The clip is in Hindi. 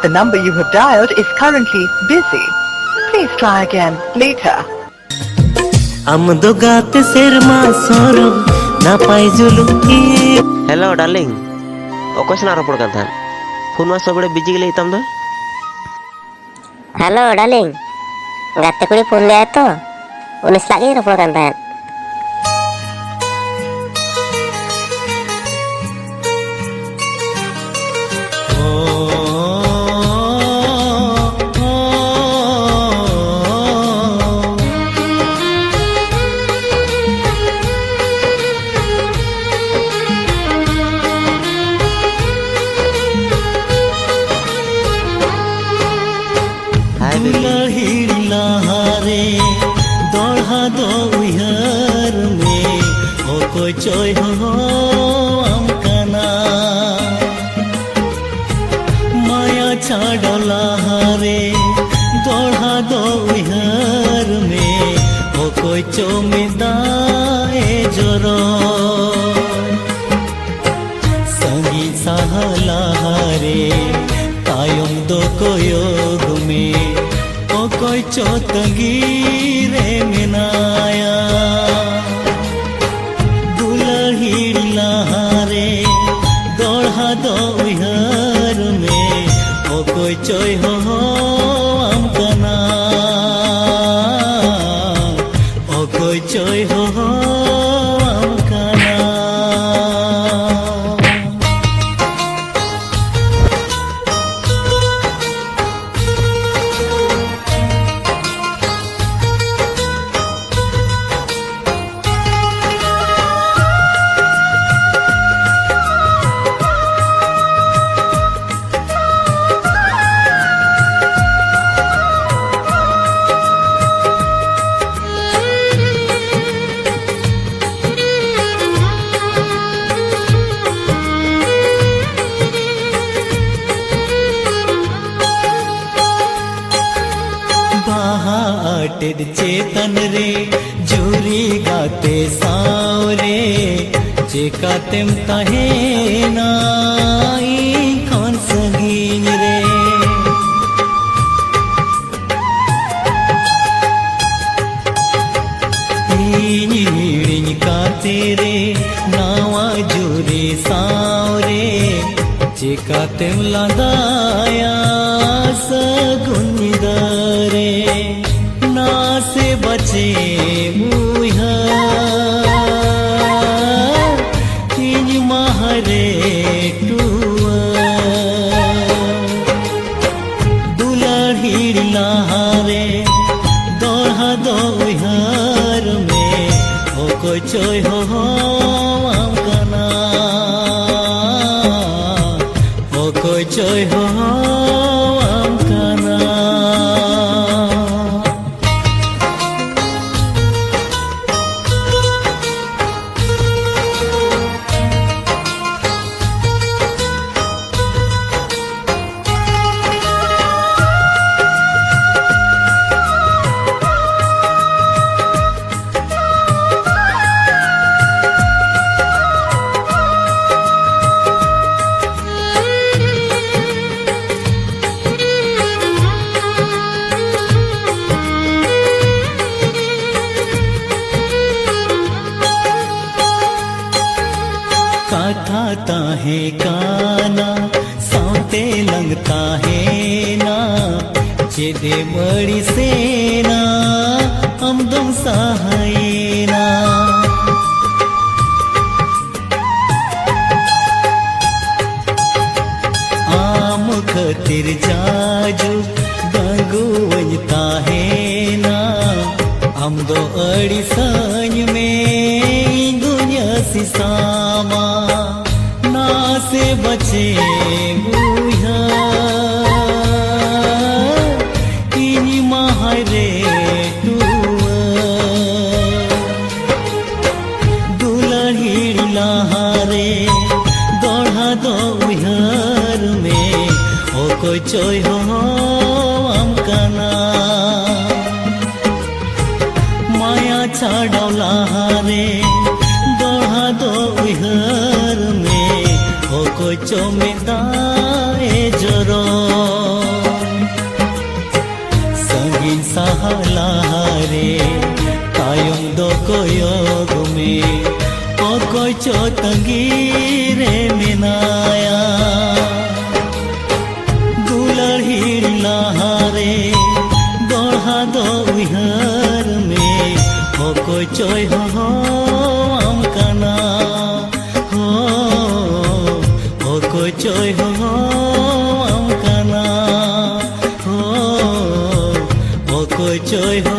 The number you have dialed is currently busy. Please try again later. Amdo gate serma sorom na pai juluki. Hello darling. Okos na ropor kan than. Phone ma sobade busy gele itam do. Hello darling. Gate kuri phone le to. Unis lagi ropor kan than. Choy ho amkana maya chadola hare dorha do ihar me o koi chomida e joro sangi sahala hare tayom do koyog me o koi chotangi re minaya दो उहर में ओ कोई चोय हो amkana ओ कोई चोय हो amkana टेड चेतन रे जोरी गाते सावरे चेकातेम ताहे नाई कौन सगीन रे इन काते रे नावा जोरी सावरे चेकातेम लादाया सगुनिदरे से बचे मुहा तीन महरे टुआ दुलही लहारे दोहा दो उहर में ओ कोई चोय हो amkana ओ कोई चोय हो amkana काठाता है काना सौते लगता है ना चेदे बड़ी सेना हम दम सहायना आम खतिर जाजू गंगू वजता है ना हम दो अड़ी संग में दुनिया सिसामा ना से बचे बुहा इन महरे दुलही लहारे दोढ़ा दो उहर में ओ कोई चोय हो amkana माया छाड़ौला हारे दोढ़ा दो उहर में ओ कोई चोमेदा ए जरो तायम दो कोयोग में ओकोय चो तंगी रे मिनाया दुलर हिर लहारे दोहा दो उहर में ओकोय चोय हो आम काना हो ओकोय चोय हो आम काना हो ओकोय चोय हो